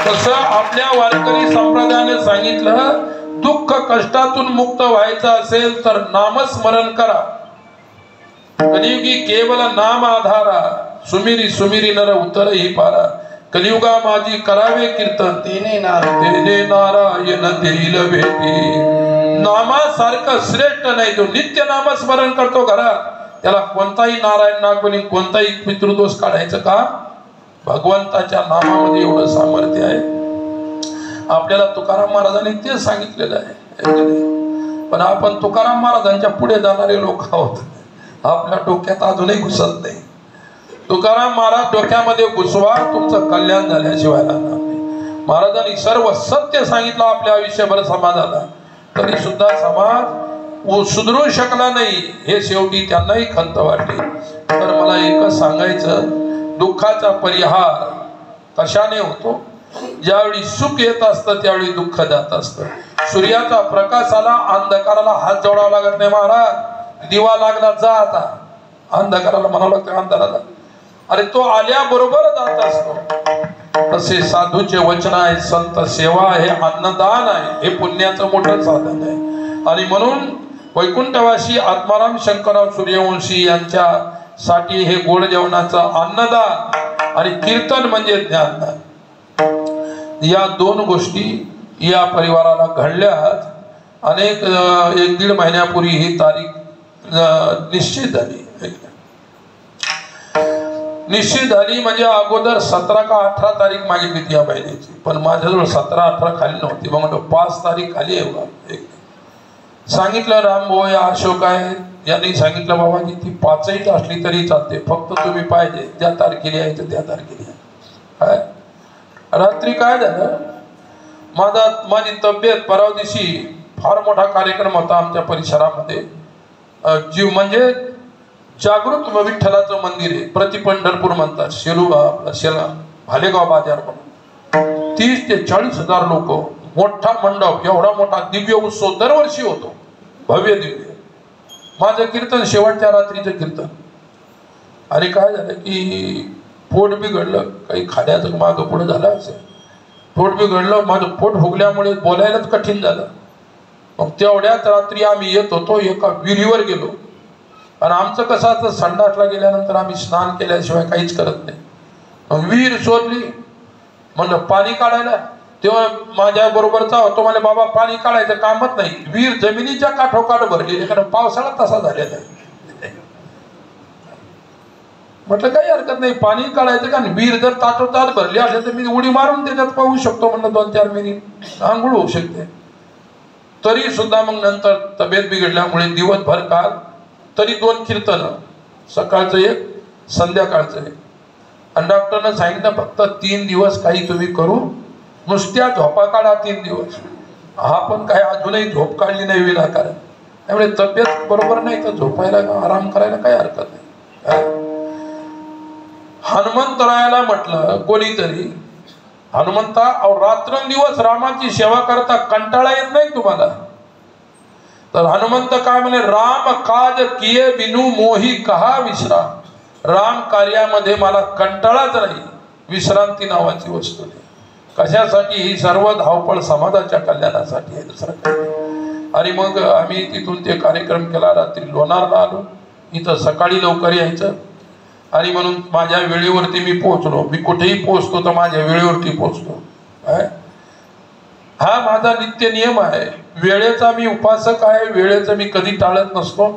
तसं आपल्या वारकरी संप्रदायाने सांगितलं, दुःख कष्टातून मुक्त व्हायचं असेल तर नामस्मरण करा. कलियुगी केवल नाम आधारा, सुमिरी सुमिरी नर उतर ही पारा. कलियुगा माझी करावे कीर्तन, तेने नारायण देईल भेटी. नामासारखं श्रेष्ठ नाही, तो नित्य नामस्मरण करतो घरात, त्याला कोणताही नारायण नागवली, कोणताही पितृदोष काढायचं का. भगवंताच्या नामामध्ये एवढं सामर्थ्य आहे. आपल्याला तुकाराम महाराजांनी तेच सांगितलेलं आहे, पण आपण तुकाराम महाराजांच्या पुढे जाणारे लोक आहोत, आपल्या डोक्यात अजूनही घुसत नाही. तुकाराम महाराज डोक्यामध्ये घुसवा, तुमचं कल्याण झाल्याशिवाय राहणार नाही. महाराजांनी सर्व सत्य सांगितलं आपल्या आयुष्यभर समाजाला, तरी सुद्धा समाज सुधरू शकला नाही, हे शेवटी त्यांनाही खंत वाटली. तर मला एकच सांगायचं, दुःखाचा परिहार कशाने होतो, ज्यावेळी सुख येत असतं त्यावेळी दुःख जात असतं. सूर्याचा प्रकाश आला, अंधकाराला हात जोडावा लागत नाही. महाराज दिवा लागला, जा आता, अंधकाराला म्हणावं लागतं अंधाराला, अरे तो आल्याबरोबर जात असतो. तसे साधूचे वचन आहे, संत सेवा हे अन्नदान आहे, हे पुण्याचं मोठं साधन आहे. आणि म्हणून वैकुंठवासी आत्माराम शंकरराव सूर्यवंशी यांच्यासाठी हे गोड जेवणाचं अन्नदान आणि कीर्तन म्हणजे ज्ञानदान, या 2 गोष्टी या परिवाराला घडल्यात. अनेक 1-1.5 महिन्यापूर्वी ही तारीख निश्चित झाली. निश्चित झाली म्हणजे अगोदर 17 का 18 तारीख मागितली ती या महिन्याची, पण माझ्याजवळ 17-18 खाली नव्हती. मग म्हणतो 5 तारीख खाली आहे बा. सांगितलं रामभाऊ या अशोक आहे यांनी सांगितलं बाबा की ती 5ही असली तरी चालते, फक्त तुम्ही पाहिजे त्या तारखेला यायचं, त्या तारखेला काय. रात्री काय झालं, माझी तब्येत, परवा दिवशी फार मोठा कार्यक्रम होता आमच्या परिसरामध्ये, जीव म्हणजे जागृत विठ्ठलाचं मंदिर आहे, प्रति पंढरपूर म्हणतात, शेला भालेगाव बाजार म्हणून. 30 ते 40 हजार लोक, मोठा मंडप, एवढा मोठा दिव्य उत्सव दरवर्षी होतो, भव्य दिव्य. माझं कीर्तन शेवटच्या रात्रीचं कीर्तन. आणि काय झालं की पोट बिघडलं, काही खाण्याचं मागं पुढे झालं असेल, पोट बिघडलं, माझं पोट फुगल्यामुळे बोलायलाच कठीण झालं. मग तेवढ्याच रात्री आम्ही येत होतो, एका विहिरीवर गेलो. आणि आमचं कसं असतं, संडासला गेल्यानंतर आम्ही स्नान केल्याशिवाय काहीच करत नाही. मग विहीर शोधली, म्हणलं पाणी काढायला. तेव्हा माझ्या बरोबरचा होतो, मला बाबा पाणी काढायचं कामच नाही, विहीर जमिनीच्या काठोकाठ भरली, कारण पावसाळा तसा झालेला आहे. म्हटलं काही हरकत नाही, पाणी काढायचं का, विहीर जर ताटोताट भरली असेल तर मी उडी मारून त्याच्यात पाहू शकतो. म्हणलं 2-4 मिनिट आंघोळ होऊ शकते. तरी सुद्धा मग नंतर तब्येत बिघडल्यामुळे दिवसभर काल तरी 2 कीर्तन, सकाळचं 1, संध्याकाळचं 1. आणि डॉक्टरनं सांगितलं फक्त 3 दिवस काही तुम्ही करू, नुसत्या झोपा काढा 3 दिवस. हा पण काय अजूनही झोप काढली नाही विनाकारण. त्यामुळे तब्येत बरोबर नाही तर झोपायला आराम करायला काही हरकत नाही. हनुमंतरायाला म्हटलं कोणीतरी, हनुमंता रात्रंदिवस रामाची सेवा करता कंटाळा येत नाही तुम्हाला? तर हनुमंत काय म्हणे, राम काज किये बिनू मोही कहा विश्राम. राम कार्यामध्ये मला कंटाळाच नाही, विश्रांती नावाची वस्तू नाही. कशासाठी? ही सर्व धावपळ समाजाच्या कल्याणासाठी आहे, दुसरं काही. आणि मग आम्ही तिथून ते कार्यक्रम केला. रात्री लोणारला आलो. इथं सकाळी लवकर यायचं आणि म्हणून माझ्या वेळेवरती मी पोहोचलो. मी कुठेही पोहोचतो तर माझ्या वेळेवरती पोहोचतो. हा माझा नित्य नियम आहे. वेळेचा मी उपासक आहे. वेळेचं मी कधी टाळत नसतो.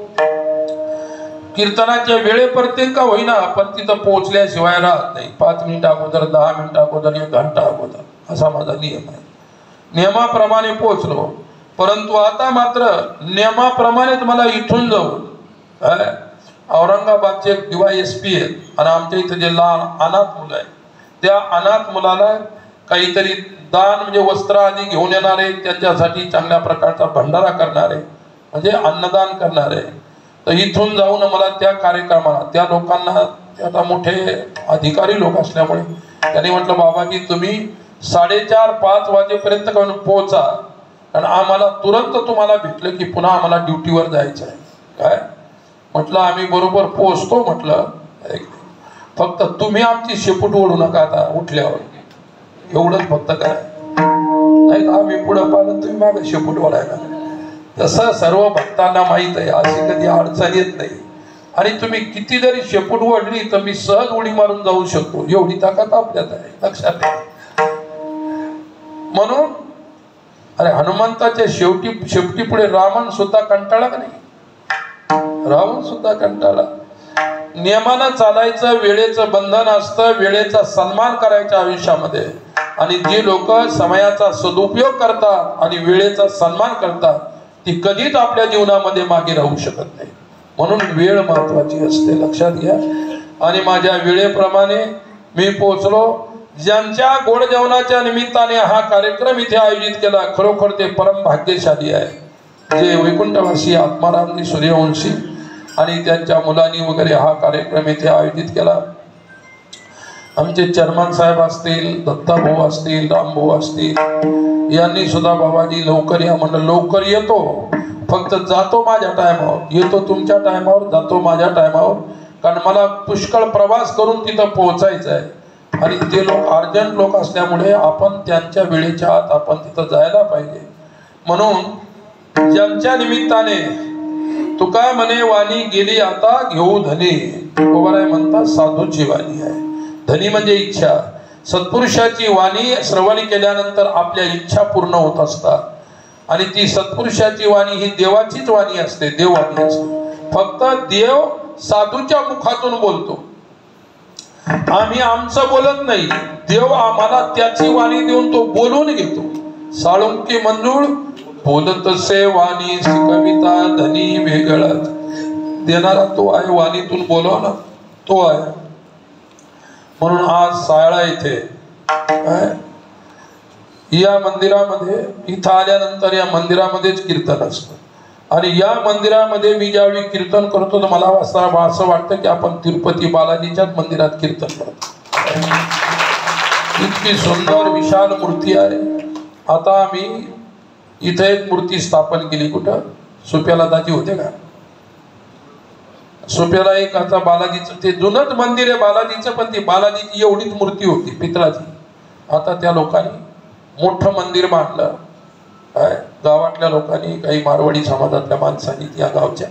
कीर्तनाच्या वेळेपर्यंत का होईना पण तिथं पोहोचल्याशिवाय राहत नाही. 5 मिनिट अगोदर, 10 मिनिट अगोदर, 1 घंटा अगोदर, असा माझा नियम आहे. नियमाप्रमाणे पोहोचलो. परंतु आता मात्र नियमाप्रमाणेच मला इथून जाऊन औरंगाबादचे DYSP आहेत आणि आमच्या इथं जे लहान अनाथ मुलं आहेत, त्या अनाथ मुलाला काहीतरी दान म्हणजे वस्त्र आदी घेऊन येणारे, त्यांच्यासाठी चांगल्या प्रकारचा भंडारा करणारे, म्हणजे अन्नदान करणारे. तर इथून जाऊन मला त्या कार्यक्रमाला, त्या लोकांना, ते आता मोठे अधिकारी लोक असल्यामुळे त्यांनी म्हटलं, बाबाजी तुम्ही 4:30-5 वाजेपर्यंत पोहोचा, कारण आम्हाला तुरंत तुम्हाला भेटलं की पुन्हा आम्हाला ड्युटीवर जायचं आहे. काय म्हटलं, आम्ही बरोबर पोहोचतो. म्हटलं फक्त तुम्ही आमची शेपूट ओढू नका आता उठल्यावर, एवढंच फक्त करा. नाही आम्ही पुढं पाहिलं, तुम्ही मागे शेपूट ओढायला. तसं सर्व भक्तांना माहित आहे, अशी कधी अडचण येत नाही. आणि तुम्ही किती जरी शेपूट ओढली तर मी सहज उडी मारून जाऊ शकतो, एवढी ताकद आपल्यात आहे, लक्षात ठेवा. म्हणून अरे हनुमंताच्या शेवटी पुढे रावण सुद्धा कंटाळा का नाही? रावण सुद्धा कंटाळा. नियमानं चालायचं, वेळेचं बंधन असतं, वेळेचा सन्मान करायचा आयुष्यामध्ये. आणि जे लोक समयाचा सदुपयोग करतात आणि वेळेचा सन्मान करतात ती कधीच आपल्या जीवनामध्ये मागे राहू शकत नाही. म्हणून वेळ महत्वाची असते, लक्षात घ्या. आणि माझ्या वेळेप्रमाणे मी पोहोचलो. ज्यांच्या गोड जेवणाच्या निमित्ताने हा कार्यक्रम इथे आयोजित केला, खरोखर ते परम भाग्यशाली आहे. जे वैकुंठवासी आत्मारामजी सूर्यवंशी आणि त्यांच्या मुलांनी वगैरे हा कार्यक्रम इथे आयोजित केला. आमचे चर्मन साहेब असतील, दत्ता भाऊ असतील, राम भाऊ असतील, यांनी सुद्धा बाबाजी लवकर या म्हणलं. लवकर येतो, फक्त जातो माझ्या टायमावर, येतो तुमच्या टायमावर, जातो माझ्या टायमावर, कारण मला पुष्कळ प्रवास करून तिथं पोहोचायचं आहे. आणि ते लोक अर्जंट लोक असल्यामुळे आपण त्यांच्या वेळेच्या आत आपण तिथं जायला पाहिजे. म्हणून ज्यांच्या निमित्ताने तुका म्हणे वाणी गेली आता घेऊ धनी, तुकोबाराय म्हणतात साधूची वाणी आहे. धनी म्हणजे इच्छा. सत्पुरुषाची वाणी श्रवण केल्यानंतर आपल्या इच्छा पूर्ण होत असतात. आणि ती सत्पुरुषाची वाणी ही देवाचीच वाणी असते, देववाणी असते. फक्त देव साधूच्या मुखातून बोलतो, आम्ही आमचं बोलत नाही. देव आम्हाला त्याची वाणी देऊन तो बोलून घेतो. साळुंकी मंजूळ बोलतसे वाणी कविता धनी वेगळाच. देणारा तो आहे, वाणीतून बोलवणार तो आहे. म्हणून आज सायळा इथे या मंदिरामध्ये, इथं आल्यानंतर या मंदिरामध्येच कीर्तन असतं. आणि या मंदिरामध्ये मी ज्यावेळी कीर्तन करतो तर मला असं वाटतं की आपण तिरुपती बालाजीच्याच मंदिरात कीर्तन करतो. इतकी सुंदर विशाल मूर्ती आहे. आता आम्ही इथे एक मूर्ती स्थापन केली. कुठं? सुप्याला दाजी होते का? सुप्याला एक आता बालाजीचं ते जुनच मंदिर आहे बालाजीचं, पण ती बालाजीची एवढीच मूर्ती होती पितळाची. आता त्या लोकांनी मोठं मंदिर बांधलं. गावातल्या लोकांनी, काही मारवाडी समाजातल्या माणसांनी या गावच्या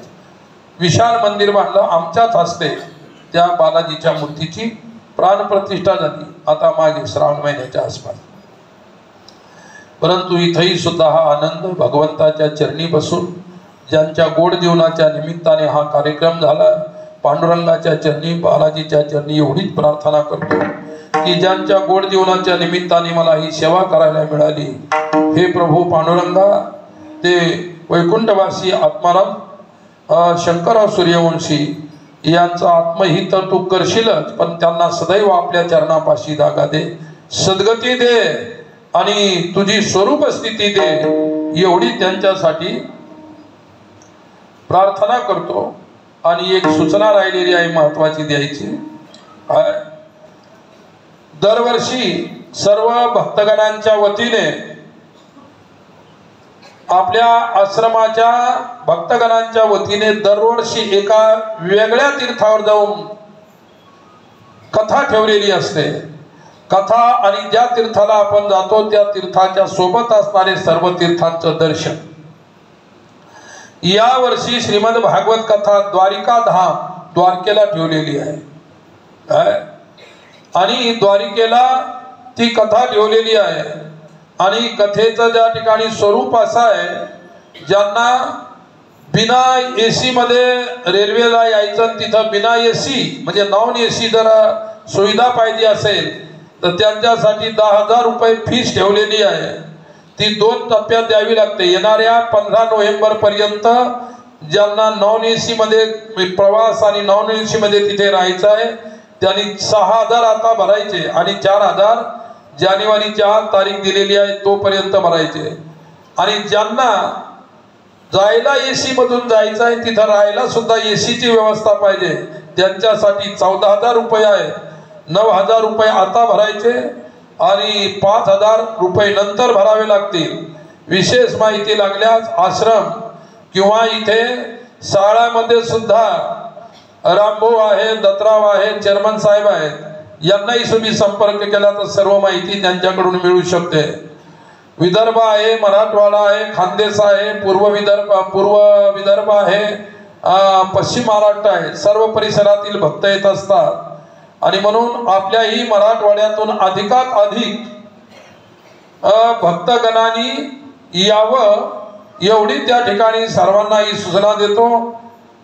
विशाल मंदिर बांधलं. आमच्याच हस्ते त्या बालाजीच्या मूर्तीची प्राणप्रतिष्ठा झाली आता मागे श्रावण महिन्याच्या आसपास. परंतु इथेही सुद्धा हा आनंद भगवंताच्या चरणी बसून, ज्यांच्या गोड जीवनाच्या निमित्ताने हा कार्यक्रम झाला, पांडुरंगाच्या चरणी, बालाजीच्या चरणी एवढीच प्रार्थना करतो की ज्यांच्या गोड जीवनाच्या निमित्ताने मला ही सेवा करायला मिळाली, हे प्रभू पांडुरंगा, ते वैकुंठवासी आत्माराम शंकरराव सूर्यवंशी यांचा आत्महित तू करशीलच, पण त्यांना सदैव आपल्या चरणापाशी जागा दे, सद्गती दे आणि तुझी स्वरूप स्थिती दे, एवढी त्यांच्यासाठी प्रार्थना करतो आणि एक सूचना राहिलेली आहे महत्वाची द्यायची. दरवर्षी सर्व भक्तगणांच्या वतीने आपल्या आश्रमाच्या भक्तगणांच्या वतीने दरवर्षी एका वेगळ्या तीर्थावर जाऊन कथा ठेवलेली असते. कथा आणि ज्या तीर्थाला आपण जातो त्या तीर्थाच्या सोबत असणारे सर्व तीर्थांचं दर्शन. या वर्षी श्रीमद भागवत कथा द्वारिका धाम द्वारकेला ठेवलेली आहे आणि द्वारिकेला ती कथा ठेवलेली आहे. आणि कथेचं ज्या ठिकाणी स्वरूप असं आहे, ज्यांना बिना एसी मध्ये रेल्वेला यायचं तिथं बिना एसी म्हणजे नॉन एसी जर सुविधा पाहिजे असेल तर त्यांच्यासाठी 10,000 रुपये फीस ठेवलेली आहे. ती 2 टप्प्यात द्यावी लागते. येणाऱ्या 15 नोव्हेंबर पर्यंत ज्यांना नॉन एसी मध्ये प्रवास आणि नॉन एसी मध्ये तिथे राहायचं आहे त्यांनी 6,000 आता भरायचे आणि 4,000 जानेवारीच्या तारीख दिलेली आहे तोपर्यंत भरायचे. आणि ज्यांना जायला एसी मधून जायचं आहे तिथं राहायला सुद्धा एसीची व्यवस्था पाहिजे त्यांच्यासाठी 14,000 रुपये आहे. 9,000 रुपये आता भरायचे आणि 5,000 रुपये नंतर भरावे लागतील. विशेष माहिती लागल्यास आश्रम किंवा इथे शाळामध्ये सुद्धा रामभाऊ आहे, दत्तराव आहे, चेअरमन साहेब आहेत, यांनाही तुम्ही संपर्क केला तर सर्व माहिती त्यांच्याकडून मिळू शकते. विदर्भ आहे, मराठवाडा आहे, खानदेश आहे, पूर्व विदर्भ आहे, पश्चिम महाराष्ट्र आहे, सर्व परिसरातील भक्त येत असतात. आणि म्हणून आपल्याही मराठवाड्यातून अधिकात अधिक भक्तगणांनी यावं एवढी त्या ठिकाणी सर्वांना ही सूचना देतो.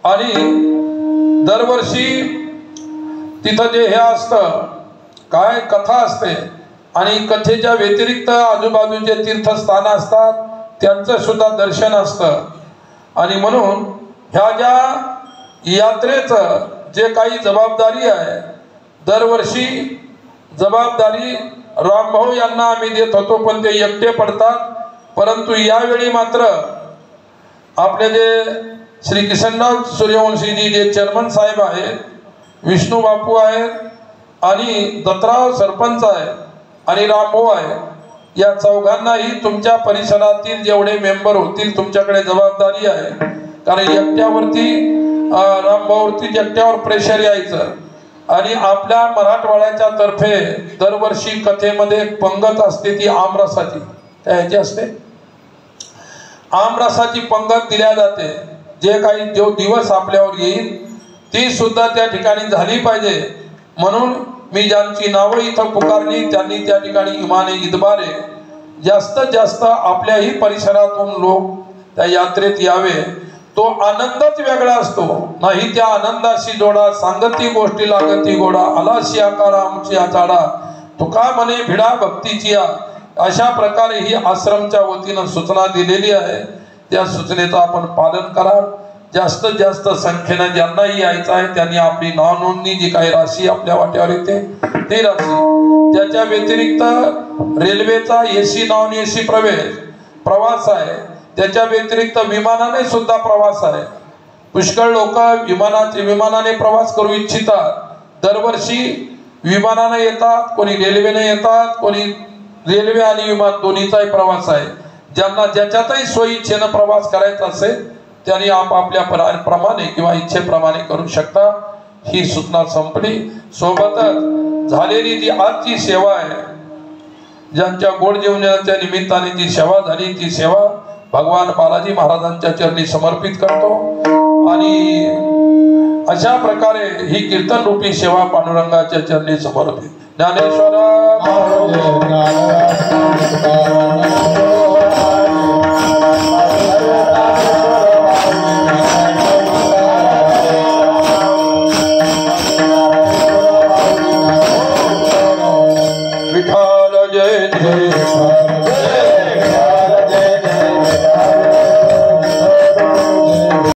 आणि दरवर्षी तिथं जे हे असतं काय कथा असते आणि कथेच्या व्यतिरिक्त आजूबाजूचे तीर्थस्थान असतात त्यांचं सुद्धा दर्शन असतं. आणि म्हणून ह्या ज्या यात्रेचं जे काही जबाबदारी आहे दरवर्षी जबाबदारी रामभाऊ यांना आम्ही देत होतो पण ते एकटे पडतात. परंतु यावेळी मात्र आपले जे श्री किसनराव सूर्यवंशीजी जे चेअरमन साहेब आहेत, विष्णू बापू आहेत आणि दत्तराव सरपंच आहे आणि रामभाऊ आहे, या चौघांनाही तुमच्या परिसरातील जेवढे मेंबर होतील तुमच्याकडे जबाबदारी आहे. कारण एकट्यावरती रामभाऊवरती एकट्यावर प्रेशर यायचं. आणि आपल्या मराठवाड्याच्या तर्फे दरवर्षी कथेमध्ये पंगत असते ती आमरसाची ह्याची असते. आमरसाची पंगत दिल्या जाते. जे काही जो दिवस आपल्यावर येईल ती सुद्धा त्या ठिकाणी झाली पाहिजे. म्हणून मी ज्यांची नावं इथं पुकारली त्यांनी त्या ठिकाणी इमाने इतबारे जास्तीत जास्त आपल्याही परिसरातून लोक त्या यात्रेत यावे. तो आनंदच वेगळा असतो. नाही त्या आनंदाशी जोडा सांगती गोष्टी लागती गोडा आलाशी आकार आमची आचाडा तुका म्हणे भिडा भक्तीची. अशा प्रकारे ही आश्रमच्या वतीनं सूचना दिलेली आहे. त्या सूचनेचं आपण पालन करा. जास्तीत जास्त संख्येनं ज्यांनाही यायचं आहे त्यांनी आपली नाव नोंदणी जी काही राशी आपल्या वाट्यावर येते ती राशी. त्याच्या व्यतिरिक्त रेल्वेचा एसी नॉन एसी प्रवास आहे. त्याच्या व्यतिरिक्त विमानाने सुद्धा प्रवास आहे. पुष्कळ लोक विमानाने प्रवास करू इच्छितात. दरवर्षी विमानाने येतात, कोणी रेल्वेने येतात, कोणी रेल्वे आणि विमान दोन्हीचाही प्रवास आहे. ज्यांना ज्याच्यातही सोयीच्छेनं प्रवास करायचा असेल त्यांनी आपापल्या प्रमाणे किंवा इच्छेप्रमाणे करू शकता. ही सूचना संपली. सोबतच झालेली जी आजची सेवा आहे, ज्यांच्या गोड जेवणाच्या निमित्ताने जी सेवा झाली ती सेवा भगवान बालाजी महाराजांच्या चरणी समर्पित करतो. आणि अशा प्रकारे ही कीर्तन रूपी सेवा पांडुरंगाच्या चरणी समर्पित. ज्ञानेश्वर